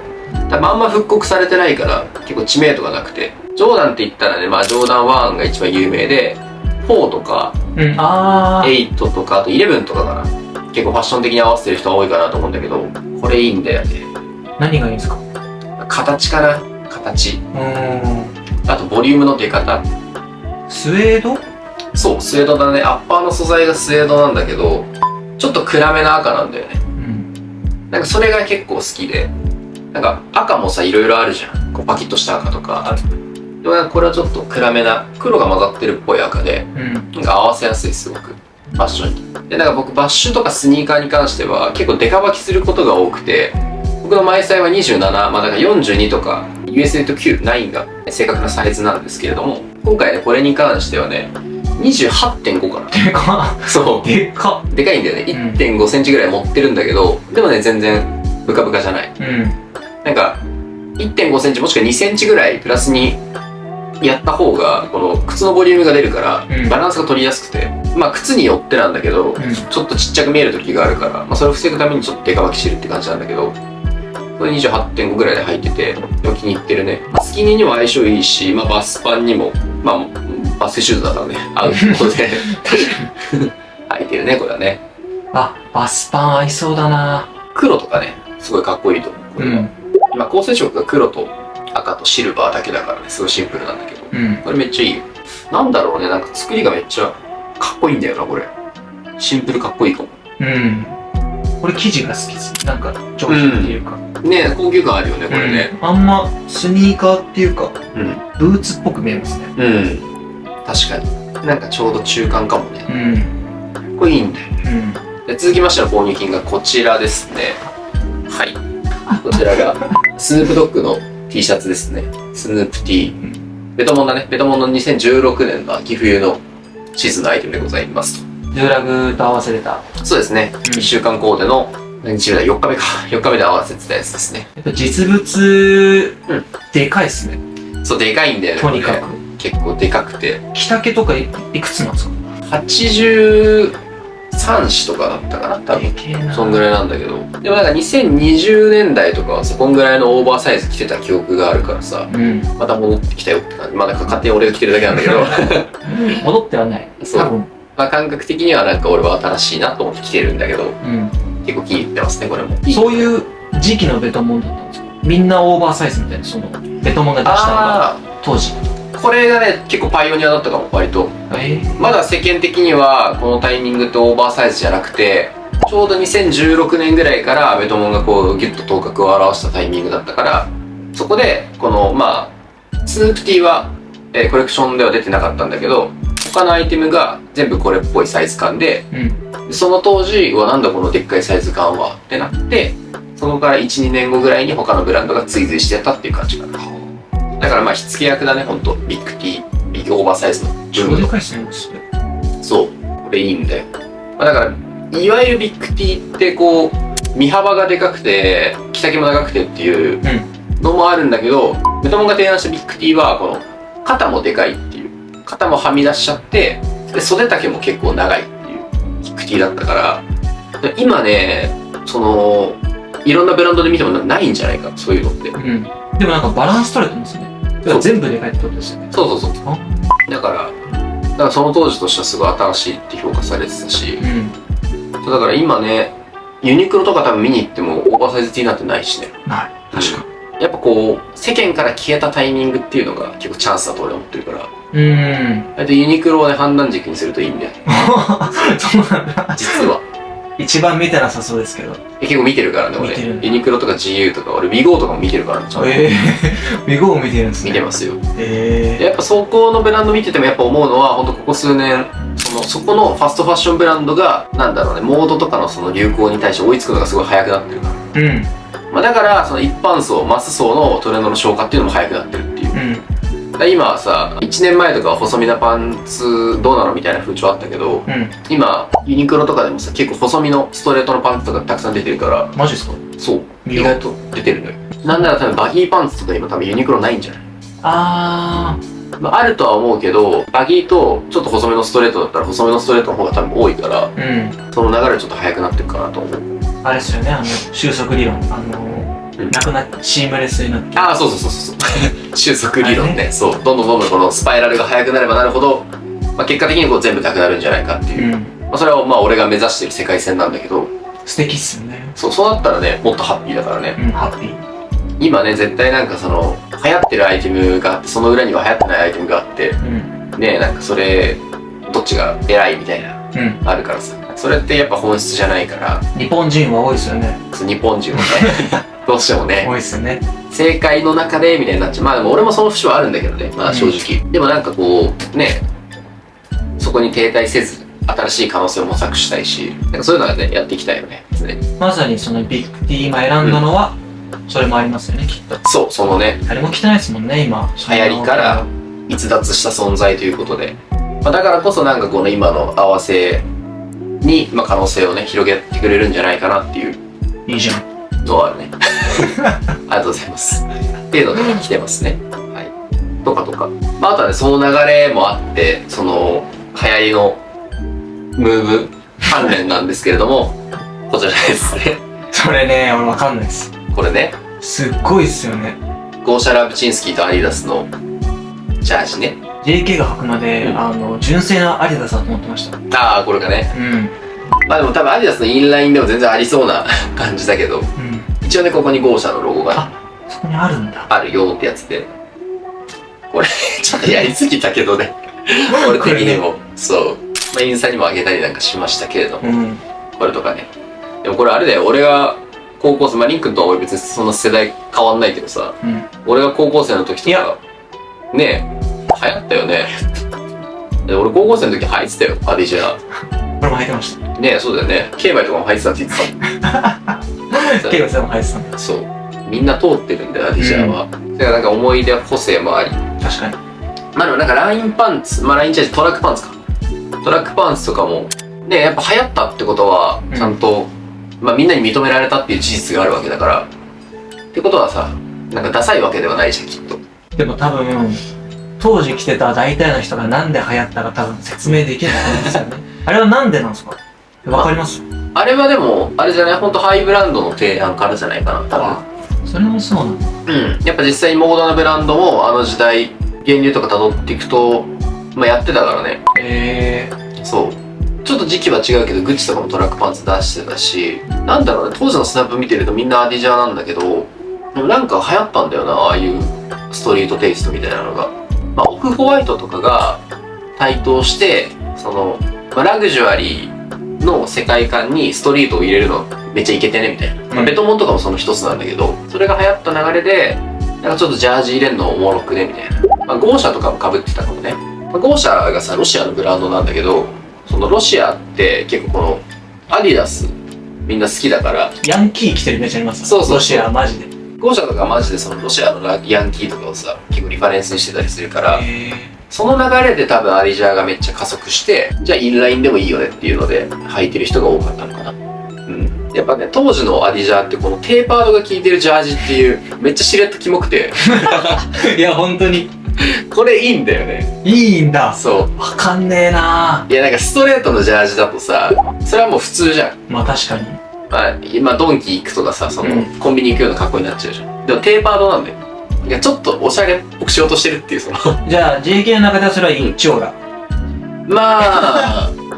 S1: 多分あんま復刻されてないから結構知名度がなくて、ジョーダンって言ったらね、まあジョーダン1が一番有名で、4とか
S2: うん。あー。
S1: 8とかあと11とかかな、結構ファッション的に合わせてる人は多いかなと思うんだけど、これいいんだよね。
S2: 何がいいんですか？
S1: 形かな、形。
S2: う
S1: あとボリュームの出方。
S2: スウェード？
S1: そう、スウェードだね。アッパーの素材がスウェードなんだけど、ちょっと暗めな赤なんだよね。
S2: うん。
S1: なんかそれが結構好きで、なんか赤もさ、いろいろあるじゃん。こうパキッとした赤とかある。でもなんかこれはちょっと暗めな、黒が混ざってるっぽい赤で、
S2: うん。
S1: なんか合わせやすい、すごく。ファッションに。で、なんか僕、バッシュとかスニーカーに関しては結構デカ履きすることが多くて、僕のマイサイは27、まあだから42とか、USA と9、9が正確なサイズなんですけれども、今回ね、これに関してはね、28.5 かな。
S2: でか
S1: そ
S2: っ。でかっ。
S1: う。でかいんだよね。
S2: うん
S1: 1.5 センチぐらい持ってるんだけど、でもね、全然ブカブカじゃない。
S2: うん。
S1: なんか、1.5 センチもしくは2センチぐらいプラスにやった方が、この靴のボリュームが出るから
S2: うん、
S1: バランスが取りやすくて、まあ靴によってなんだけど、
S2: うん。
S1: ちょっとちっちゃく見える時があるから、まあそれを防ぐためにちょっとデカ履きしてるって感じなんだけど、これ 28.5 ぐらいで履いてて、でも気に入ってるね。まあスキニーにも相性いいし、まあバスパンにも、まあバスケシューズだからね、合うことで、履いてるね、これはね。
S2: あ、バスパン合いそうだな。
S1: 黒とかね、すごいかっこいいと思う。これは。今構成色が黒と赤とシルバーだけだからね、すごいシンプルなんだけど、
S2: うん。
S1: これめっちゃいいよ。なんだろうね、なんか作りがめっちゃかっこいいんだよな、これ。シンプルかっこいいかも。
S2: うん。これ生地が好きです。なんか上品っていうか。
S1: ね、高級感あるよね、これね。
S2: うん。あんまスニーカーっていうか、
S1: うん。
S2: ブーツっぽく見えますね。
S1: うん。確かに。なんかちょうど中間かもね。
S2: うん。
S1: これいいんだよ。
S2: うん。
S1: で続きましての購入金がこちらですね。はい。こちらが、スヌープドッグの T シャツですね。スヌープ T。ベトモンだね。ベトモンの2016年の秋冬のシーズンのアイテムでございますと。
S2: ドゥーラグと合わせてた。
S1: そうですね。1週間コーデの、何日目だ ?4 日目か。4日目で合わせてたやつですね。
S2: やっぱ実物、
S1: うん
S2: でかいっすね。
S1: そう、でかいんだよね。
S2: とにかく
S1: これ結構でかくて。
S2: 着丈とかいくつなんですか
S1: 83子とかだったかな多分。
S2: でけえな。
S1: そんぐらいなんだけど。でもなんか2020年代とかはさ、こんぐらいのオーバーサイズ着てた記憶があるからさ、
S2: うん。
S1: また戻ってきたよって感じ。まあなんか勝手に俺が着てるだけなんだけど、
S2: 戻ってはない。
S1: そう
S2: 多分。
S1: まあ感覚的にはなんか俺は新しいなと思って着てるんだけど、
S2: うん。
S1: 結構気に入ってますね、これも。
S2: そういう時期のベトモンだったんですか？みんなオーバーサイズみたいな、その、ベトモンが出したのが、
S1: あ
S2: 当時。
S1: ー、これがね、結構パイオニアだったかも、割と。
S2: ー
S1: まだ世間的にはこのタイミングってオーバーサイズじゃなくて、ちょうど2016年ぐらいからベトモンがこうギュッと頭角を現したタイミングだったから、そこでこのまあスヌープティーは、コレクションでは出てなかったんだけど、他のアイテムが全部これっぽいサイズ感で、
S2: うん。
S1: その当時はなんだこのでっかいサイズ感はってなって、そこから1、2年後ぐらいに他のブランドが追随してたっていう感じかな。だからまあ火付け役だね、ほんと。ビッグ T、ビッグオーバーサイズの
S2: 超でかいっすね、それ。
S1: そう、これいいんだよ。まあ、だから、いわゆるビッグ T ってこう、身幅がでかくて、着丈も長くてっていうのもあるんだけど、ベトモンが提案したビッグ T は、この、肩もでかいっていう、肩もはみ出しちゃって、で袖丈も結構長いっていうビッグ T だったから、今ね、その、いろんなブランドで見てもないんじゃないか、そういうのって。
S2: うん。でもなんかバランス取れてますね。だから全部でかいってことですよね。
S1: そうそうそう。だからその当時としてはすごい新しいって評価されてたし、
S2: うん。
S1: だから今ね、ユニクロとか多分見に行ってもオーバーサイズ T なんてないしね。
S2: ない。確か
S1: やっぱこう、世間から消えたタイミングっていうのが結構チャンスだと俺は思ってるから、
S2: に。
S1: ユニクロをね、判断軸にするといいんだよね。
S2: そうなんだ。
S1: 実は。
S2: 一番見てなさそうですけど。
S1: 結構見てるからね、俺。
S2: 見てる
S1: ユニクロとか GU とか、俺 WeGo とかも見てるからね、ちゃんと。
S2: ビゴー見てるんですね。
S1: 見てますよ。
S2: え
S1: でやっぱそこのブランド見ててもやっぱ思うのは、ほんとここ数年、そこのファストファッションブランドが、なんだろうね、モードとかのその流行に対して追いつくのがすごい早くなってるから。
S2: うん。
S1: まあだから、その一般層、マス層のトレンドの消化っていうのも早くなってるっていう。
S2: うん。
S1: 今はさ、1年前とかは細身なパンツどうなのみたいな風潮あったけど、今ユニクロとかでもさ、結構細身のストレートのパンツとかたくさん出てるから。
S2: マジですか？
S1: そう、意外と出てるのよ。なんなら多分バギーパンツとか今多分ユニクロないんじゃない？あるとは思うけど、バギーとちょっと細めのストレートだったら細めのストレートの方が多分多いから、その流れちょっと速くなってるかなと思う。
S2: あれですよね、収束理論。なくなってシームレスになって。
S1: そう収束理論ね。そう、どんどんこのスパイラルが速くなればなるほど、結果的にこう全部なくなるんじゃないかっていう、それは俺が目指してる世界線なんだけど。
S2: 素敵っすよね。
S1: そうなったらね、もっとハッピーだからね。
S2: ハッピー。
S1: 今ね、絶対なんかその流行ってるアイテムがあって、その裏には流行ってないアイテムがあって、ね、なんかそれどっちが偉いみたいな、あるからさ、それってやっぱ本質じゃないから。
S2: 日本人は多いですよね。
S1: 日本人はねどうしてもね
S2: 多いですよね。
S1: 正解の中でみたいになっちゃう。でも俺もその節はあるんだけどね、正直。でもなんかこうね、そこに停滞せず新しい可能性を模索したいし、なんかそういうのはね、やっていきたいよね、常に。
S2: まさにそのビッグ T 今選んだのは、それもありますよね、きっと。
S1: そう、そのね、
S2: あれも汚いですもんね、今。
S1: 流行りから逸脱した存在ということで、だからこそなんかこの今の合わせに、可能性をね、広げてくれるんじゃないかなっていう。
S2: いいじゃん。
S1: のはあるね。ありがとうございます。っていうので来てますね。はい。とか。あとはね、その流れもあって、その流行りのムーブ関連なんですけれども、こちらですね。
S2: それね、俺わかんないです。
S1: これね。
S2: すっごいっすよね。
S1: ゴーシャ・ラブチンスキーとアディダスのジャージね。
S2: JK が履くまで、純正なアディダスだと思ってました。
S1: これがね。でも多分アディダスのインラインでも全然ありそうな感じだけど、一応ね、ここにゴーシャのロゴが
S2: そこにあるんだ。
S1: あるよってやつで、これちょっとやりすぎたけどね俺的にもそう、インスタにも上げたりなんかしましたけれども、これとかね。でもこれあれだよ、俺が高校生、リン君とは俺別にそんな世代変わんないけどさ、俺が高校生の時とかね、流行ったよね。で俺高校生の時履いてたよ、アディジャー。
S2: 俺も履いてました
S1: ね。そうだよね、ケイバイとかも履いてたって言ってたもん
S2: ケイバイさんも履いてたんだ。
S1: そう、みんな通ってるんだよ、アディジャーは。だからなんか思い出補正もあり、
S2: 確かに。
S1: でもなんかラインパンツ、ラインチャージ、トラックパンツか。トラックパンツとかもね、やっぱ流行ったってことはちゃんと、みんなに認められたっていう事実があるわけだから、ってことはさ、なんかダサいわけではないじゃん、きっと。
S2: でも多分当時着てた大体の人がなんで流行ったか多分説明できないんですよねあれはなんでなんですか？わかります？
S1: あれはでもあれじゃない、ほんとハイブランドの提案からじゃないかな、多分。
S2: それもそうなんだ。
S1: やっぱ実際モードなブランドもあの時代源流とか辿っていくと、やってたからね。そう、ちょっと時期は違うけどグッチとかもトラックパンツ出してたし、なんだろうね、当時のスナップ見てるとみんなアディジャーなんだけど、でもなんか流行ったんだよな、ああいうストリートテイストみたいなのが。オフホワイトとかが台頭して、その、ラグジュアリーの世界観にストリートを入れるのめっちゃイケてねみたいな、ベトモンとかもその一つなんだけど、それが流行った流れでなんかちょっとジャージ入れるのおもろくねみたいな、ゴーシャとかも被ってたかもね。ゴーシャがさ、ロシアのブランドなんだけど、そのロシアって結構このアディダスみんな好きだから、
S2: ヤンキー着てるイメージあります。
S1: そう、
S2: ロシアマジで。
S1: ゴーシャとかマジでそのロシアのヤンキーとかをさ、結構リファレンスにしてたりするから、その流れで多分アディジャーがめっちゃ加速して、じゃあインラインでもいいよねっていうので履いてる人が多かったのかな。やっぱね、当時のアディジャーってこのテーパードが効いてるジャージっていうめっちゃしれっとキモくて
S2: いや本当に
S1: これいいんだよね。
S2: いいんだ。
S1: そう
S2: わかんねえな。
S1: いやなんかストレートのジャージだとさ、それはもう普通じゃん。
S2: 確かに。
S1: 今ドンキ行くとかさ、その、コンビニ行くような格好になっちゃうじゃん。でもテーパードなんだよ。いやちょっとおしゃれっぽくしようとしてるっていう、その
S2: じゃあ JK の中ではそれは一丁だ。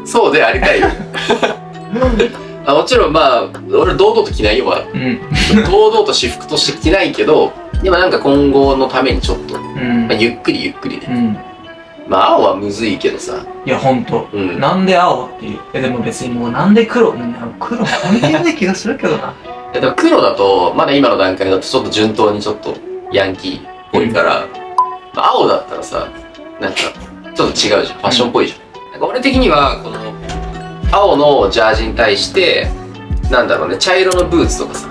S1: そうでありたいよもちろん俺堂々と着ないよは、堂々と私服として着ないけど、でもなんか今後のためにちょっと、ゆっくりね、青はむずいけどさ。
S2: いやほんと、なんで青っていう。でも別にもうなんで黒、黒関係ない気がするけどな。
S1: でも黒だとまだ今の段階だとちょっと順当にちょっとヤンキーっぽいから、青だったらさ、なんかちょっと違うじゃん、ファッションっぽいじゃん。なんか俺的にはこの青のジャージに対してなんだろうね、茶色のブーツとかさ、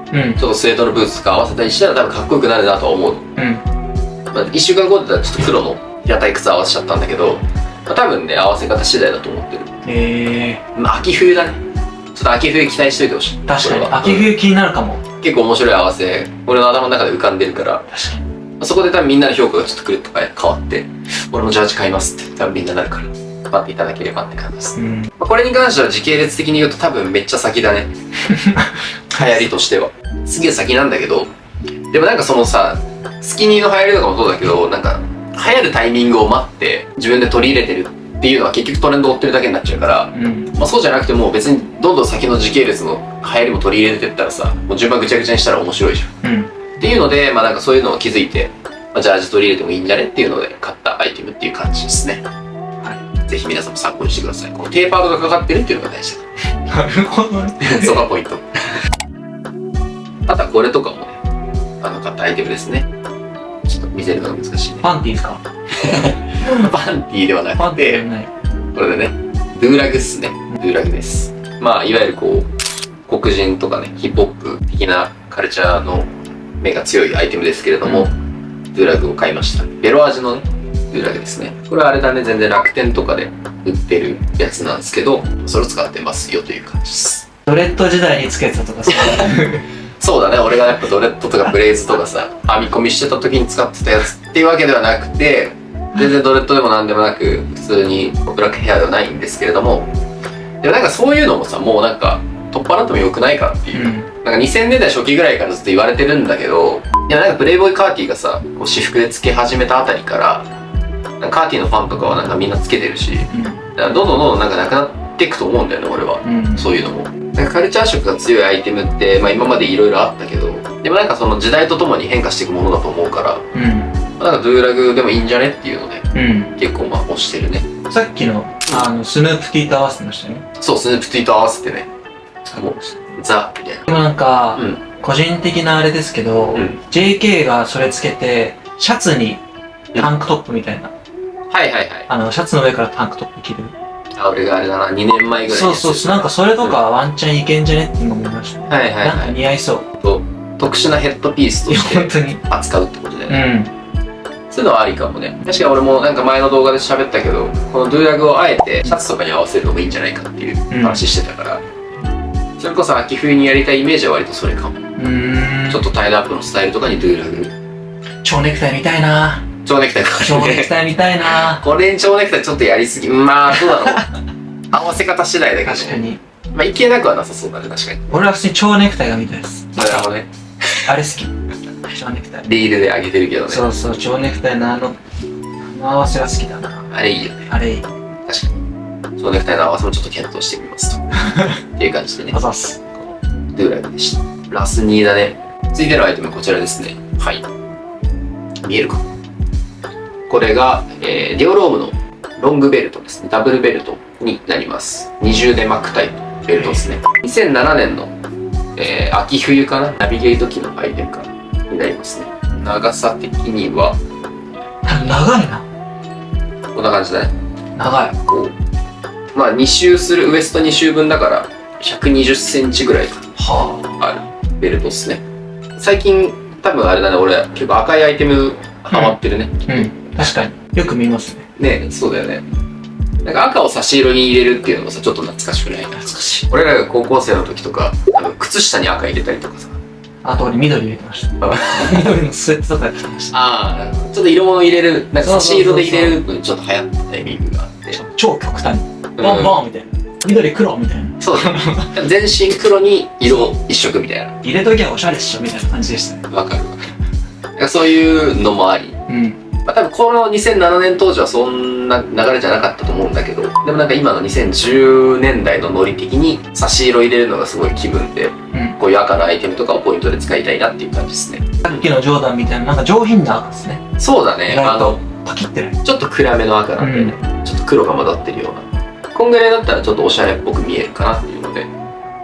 S1: ちょっとスウェットのブーツとか合わせたりしたら多分かっこよくなるなとは思う。まあ、1週間後だったらちょっと黒の平たい靴合わせちゃったんだけど、まあ、多分ね合わせ方次第だと思ってる。まあ秋冬だね。ちょっと秋冬期待しといてほしい。
S2: 確かに
S1: これは
S2: 秋冬気になるかも。
S1: 結構面白い合わせ俺の頭の中で浮かんでるから、
S2: 確かに。
S1: そこで多分みんなの評価がちょっとくるっと変わって俺もジャージ買いますって多分みんななるから待っていただければって感じです、まあ、これに関しては時系列的に言うと多分めっちゃ先だね流行りとしてはすげえ先なんだけど、でもなんかそのさスキニーの流行りとかもそうだけど、なんか流行るタイミングを待って自分で取り入れてるっていうのは結局トレンドを追ってるだけになっちゃうから、まあ、そうじゃなくてもう別にどんどん先の時系列の流行りも取り入れてったらさ、もう順番ぐちゃぐちゃにしたら面白いじゃん、っていうので、まあなんかそういうのを気づいて、まあ、ジャージ取り入れてもいいんじゃねっていうので買ったアイテムっていう感じですね。はい。ぜひ皆さんも参考にしてください。このテーパードがかかってるっていうのが大事だ。
S2: なるほどね。
S1: そこがポイント。あとはこれとかもね、買ったアイテムですね。ちょっと見せるのが難しいね。
S2: パンティーですか？
S1: パンティーではな
S2: パン
S1: くて、
S2: ティーじゃない。
S1: これでね、ドゥーラグっすね。ドゥーラグです。まあいわゆるこう、黒人とかね、ヒップホップ的なカルチャーの目が強いアイテムですけれども、ドゥーラグを買いました。ベロ味のね、ドゥーラグですね。これはあれだね、全然楽天とかで売ってるやつなんですけど、それを使ってますよという感じです。
S2: ドレッド時代につけてたとかさ。
S1: そうだね、俺がやっぱドレッドとかブレイズとかさ、編み込みしてた時に使ってたやつっていうわけではなくて、全然ドレッドでもなんでもなく、普通にブラックヘアではないんですけれども、でもなんかそういうのもさ、もうなんか、取っ払ってもよくないかっていう、なんか2000年代初期ぐらいからずっと言われてるんだけど、いやなんかプレイボーイカーティーがさこう私服でつけ始めたあたりからなんかカーティーのファンとかはなんかみんなつけてるし、だからどんどんなんかなくなっていくと思うんだよね俺は、そういうのもなんかカルチャー色が強いアイテムって、まあ、今までいろいろあったけど、でもなんかその時代とともに変化していくものだと思うから、なんかドゥーラグでもいいんじゃねっていうので、結構まあ推してるね。
S2: さっきのスヌープティーと合わせてましたよね。
S1: そう、スヌープティーと合わせてね、もうザみたいな。
S2: でもなんか、個人的なあれですけど、JK がそれつけてシャツにタンクトップみたいな、
S1: はいはいはい、
S2: シャツの上からタンクトップ着る。
S1: 俺があれだな、2年前ぐらい
S2: そうなんかそれとかワンチャンいけんじゃねって今思いましたね。
S1: はいはいはい、
S2: なんか似合いそう。
S1: 特殊なヘッドピースとして扱うってことだよね。そういうのはありかもね。確かに俺もなんか前の動画で喋ったけど、このドゥーラグをあえてシャツとかに合わせるのもいいんじゃないかっていう話してたから、それこそ秋冬にやりたいイメージは割とそれかも。ちょっとタイドアップのスタイルとかにドゥーラグ。
S2: 蝶ネクタイ見たいな。
S1: 蝶ネクタイとかね。
S2: 蝶ネクタイ見たいな。
S1: これに蝶ネクタイちょっとやりすぎ。まあどうだろう。合わせ方次第だけど。
S2: 確かに。
S1: まあいけなくはなさそうだね、確かに。
S2: 俺は普通に蝶ネクタイが見たいです。
S1: なるほどね。
S2: あれ好き。蝶ネクタイ。
S1: リールで上げてるけどね。
S2: そうそう、蝶ネクタイの合わせが好きだな。
S1: あれいいよね。
S2: あれいい。
S1: 確かに。蝶ネクタイの合わせもちょっと検討してみますと。っていう感じでね。
S2: あざっす。
S1: ドゥーラグでした。ラス2だね。続いてのアイテムはこちらですね。はい。見えるか。これが、ディオロームのロングベルトですね。ダブルベルトになります。二重で巻くタイプベルトですね。2007年の、秋冬かな、ナビゲート機のアイテムになりますね。長さ的には
S2: 長いな。
S1: こんな感じだね。
S2: 長い。
S1: こうまあ2周するウエスト2周分だから120センチぐらいあるベルトですね。最近多分あれだね、俺結構赤いアイテムハマってるね。
S2: 確かによく見ますね。
S1: ね、そうだよね。なんか赤を差し色に入れるっていうのもさ、ちょっと懐かしくない？
S2: 懐かしい。
S1: 俺らが高校生の時とか多分靴下に赤入れたりとかさ。
S2: あと俺緑入れてました。緑のスウェットとかやってました。
S1: ああ、ちょっと色物入れる、なんか差し色で入れるのにちょっと流行ったタイミングがあって、
S2: 超極端にボンボンみたいな、緑黒みたいな。
S1: そうだね。全身黒に色一色みたいな。
S2: 入れときゃおしゃれっしょみたいな感じでしたね。
S1: わかるわ。なんかそういうのもあり、まあ、多分この2007年当時はそんな流れじゃなかったと思うんだけど、でもなんか今の2010年代のノリ的に差し色入れるのがすごい気分で、こういう赤のアイテムとかをポイントで使いたいなっていう感じですね。
S2: さっきのジョーダンみたいななんか上品な赤ですね。
S1: そうだね。
S2: パキってる。
S1: ちょっと暗めの赤なんでね、ちょっと黒が混ざってるような。こんぐらいだったらちょっとおしゃれっぽく見えるかなっていうので、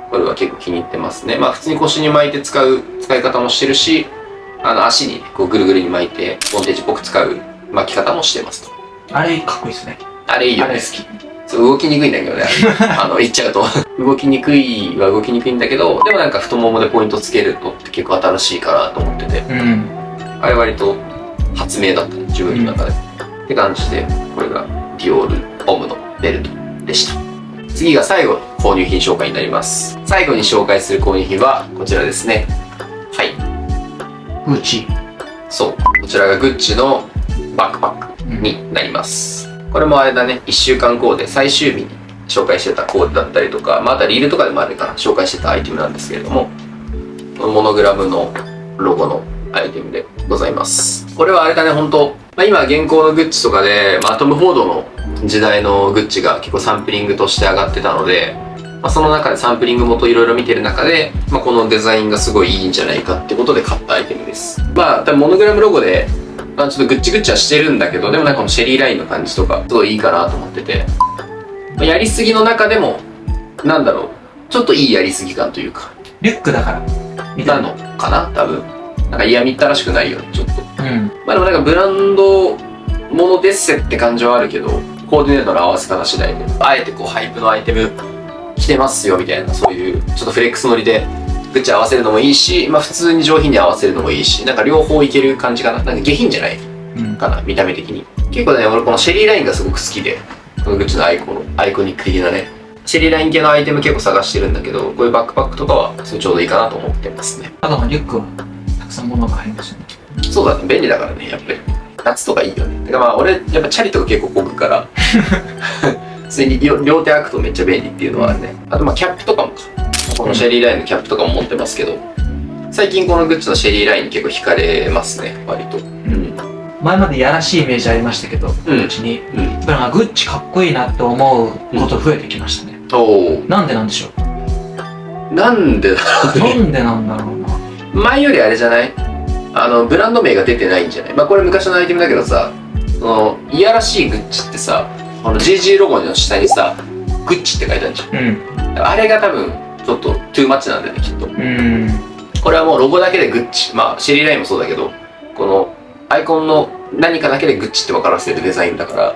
S1: これは結構気に入ってますね。まあ普通に腰に巻いて使い方もしてるし、足にこうぐるぐるに巻いてボンテージっぽく使う巻き方もしてますと。
S2: あれかっこいいですね。
S1: あれいいよね。
S2: あれ好き。
S1: そう動きにくいんだけどね。言っちゃうと動きにくいは動きにくいんだけど、でもなんか太ももでポイントつけるのって結構新しいかなと思ってて、あれ割と発明だったね、自分の中で。って感じで、これがディオールオムのベルトでした。次が最後の購入品紹介になります。最後に紹介する購入品はこちらですね。はい。
S2: グッチ。
S1: そう。こちらがグッチのバックパックになります。これもあれだね、1週間コーデ、最終日に紹介してたコーデだったりとか、まあ、あとはリールとかでもあるから紹介してたアイテムなんですけれども、このモノグラムのロゴのアイテムでございます。これはあれだね、本当まあ、今現行のグッチとかで、まあ、トム・フォードの時代のグッチが結構サンプリングとして上がってたので、まあ、その中でサンプリング元いろいろ見てる中で、まあ、このデザインがすごいいいんじゃないかってことで買ったアイテムです。まあ多分モノグラムロゴで、まあ、ちょっとグッチグッチはしてるんだけど、でもなんかこのシェリーラインの感じとかすごいいいかなと思ってて、まあ、やりすぎの中でもなんだろう、ちょっといいやりすぎ感というか
S2: リュックだからみた
S1: ない
S2: な
S1: のかな、多分。なんか嫌みったらしくないよね、ちょっと。
S2: うん。
S1: まあでもなんかブランドものですせって感じはあるけど、コーディネートの合わせ方次第で、あえてこうハイプのアイテム着てますよみたいな、そういうちょっとフレックスノリでグッチ合わせるのもいいし、まあ普通に上品に合わせるのもいいし、なんか両方いける感じかな。なんか下品じゃないかな、見た目的に。結構ね、俺このシェリーラインがすごく好きで、このグッチのアイコニック的なね、シェリーライン系のアイテム結構探してるんだけど、こういうバックパックとかはそれちょうどいいかなと思ってますね。
S2: あとはリュックはたくさん物が入りますよね。
S1: そうだね、便利だからね、やっぱり。夏とかいいよね。だからまあ俺、やっぱチャリとか結構こぐから、普通に両手開くとめっちゃ便利っていうのはあるね。あとまあキャップとかもか。このシェリーラインのキャップとかも持ってますけど、最近このグッチのシェリーラインに結構惹かれますね、割と。
S2: 前までやらしいイメージありましたけど、グッチに。やっぱりグッチかっこいいなって思うこと増えてきましたね。なんでなんでしょ
S1: う。なんでだろうね。
S2: なんでなんだろうな。
S1: 前よりあれじゃない？ブランド名が出てないんじゃない？まあこれ昔のアイテムだけどさ、そのいやらしいグッチってさ、この GG ロゴの下にさ、グッチって書いてあるじゃん。あれが多分ちょっとトゥーマッチなんだよね、きっと。これはもうロゴだけでグッチ、まあシェリーラインもそうだけど、このアイコンの何かだけでグッチって分からせるデザインだから、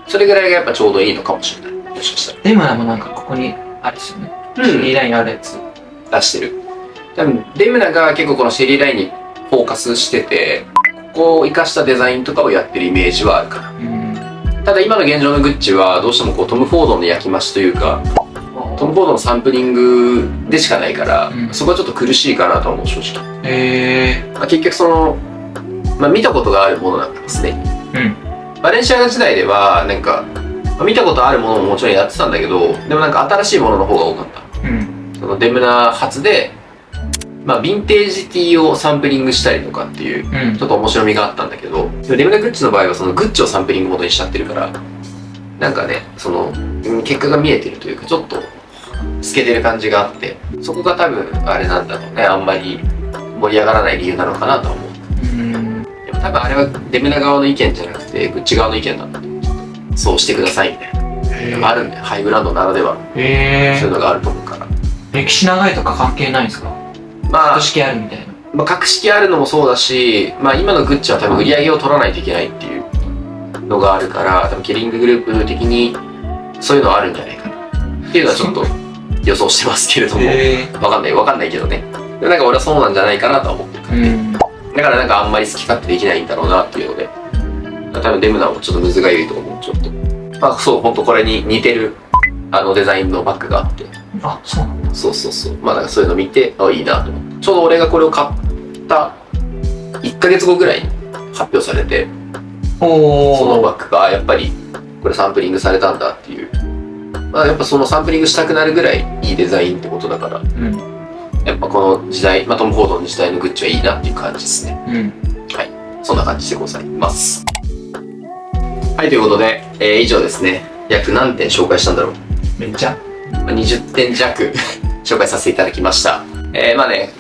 S1: それぐらいがやっぱちょうどいいのかもしれない。もしかしたら。
S2: デムラもなんかここにあるですよね。シェリーラインあるやつ。
S1: 出してる。多分デムナが結構このシェリーラインにフォーカスしてて、ここを生かしたデザインとかをやってるイメージはあるかな。ただ今の現状のグッチはどうしてもこうトム・フォードの焼き増しというか、トム・フォードのサンプリングでしかないから、そこはちょっと苦しいかなと思う、正直。まあ、結局その、まあ、見たことがあるものなんですね。バレンシアガ時代ではなんか、まあ、見たことあるものももちろんやってたんだけど、でもなんか新しいものの方が多かった。そのデムナ発で、まあ、ヴィンテージ T をサンプリングしたりとかっていう、ちょっと面白みがあったんだけど、デムナグッチの場合はそのグッチをサンプリング元にしちゃってるから、なんかね、その結果が見えてるというか、ちょっと透けてる感じがあって、そこが多分あれなんだろうね、あんまり盛り上がらない理由なのかなとは思う。でも多分あれはデムナ側の意見じゃなくて、グッチ側の意見なんだと思う。そうしてくださいみたいな。あるんだよ、ハイブランドならでは。そういうのがあると思うから。
S2: 歴史長いとか関係ないんですか？
S1: まあ、
S2: 格式あるみたいな。
S1: まあ、格式あるのもそうだし、まあ今のグッチは多分売り上げを取らないといけないっていうのがあるから、多分ケリンググループ的にそういうのはあるんじゃないかなっていうのはちょっと予想してますけれども、わかんないけどね。でもなんか俺はそうなんじゃないかなとは思ってるからね。だからなんかあんまり好き勝手できないんだろうなっていうので、多分デムナもちょっとむずがゆいと思う、ちょっと。まあそう、ほんとこれに似てるデザインのバッグがあって。
S2: あ、そうなんだ。
S1: そう。まあなんかそういうの見て、あ、いいなと思って。ちょうど俺がこれを買った1ヶ月後ぐらいに発表されて、そのバッグが、やっぱりこれサンプリングされたんだっていう。まあやっぱそのサンプリングしたくなるぐらいいいデザインってことだから、やっぱこの時代、まあトム・フォードの時代のグッチはいいなっていう感じですね。はい。そんな感じでございます。はい、ということで、以上ですね。約何点紹介したんだろう。
S2: めっちゃ。
S1: 20点弱紹介させていただきました。まあね、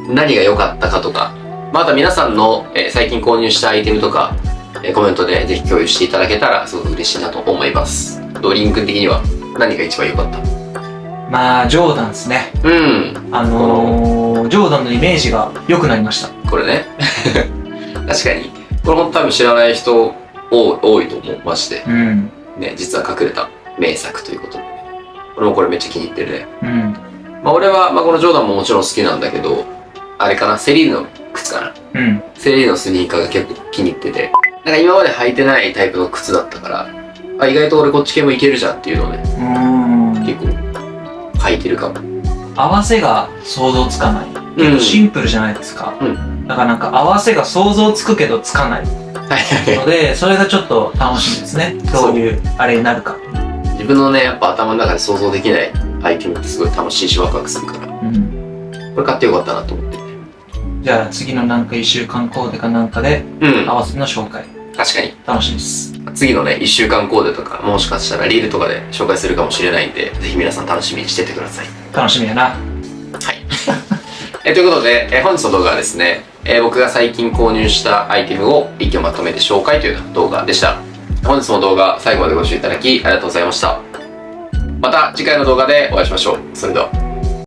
S1: 何が良かったかとか、また皆さんの、最近購入したアイテムとか、コメントでぜひ共有していただけたらすごく嬉しいなと思います。リン君的には何が一番良かった？
S2: まあ、ジョーダンですね。ジョーダンのイメージが良くなりました。これね。
S1: 確かに。これ本当多分知らない人多いと思う、マジで。ね、実は隠れた名作ということで。俺もこれめっちゃ気に入ってるね。まあ俺は、まあこのジョーダンももちろん好きなんだけど、あれかな、セリーヌの靴靴かな。
S2: うん。
S1: セリーのスニーカーが結構気に入ってて、なんか今まで履いてないタイプの靴だったから、あ、意外と俺こっち系もいけるじゃんっていうのをね、結構履いてるかも。
S2: 合わせが想像つかない。結構シンプルじゃないですか。だからなんか合わせが想像つくけどつかない
S1: はい
S2: ので、それがちょっと楽しみですね。どういうあれになるか。
S1: 自分のね、やっぱ頭の中で想像できないアイテムってすごい楽しいしワクワクするから、
S2: うん。
S1: これ買ってよかったなと思ってて。
S2: じゃあ次のなんか1週間コーデかなんかで合わせの紹介。
S1: 確かに。
S2: 楽しみです。
S1: 次のね、1週間コーデとか、もしかしたらリールとかで紹介するかもしれないんで、ぜひ皆さん楽しみにしててください。
S2: 楽しみやな。
S1: はい。ということで、本日の動画はですね、僕が最近購入したアイテムを一挙まとめて紹介という動画でした。本日の動画最後までご視聴いただきありがとうございました。また次回の動画でお会いしましょう。それでは。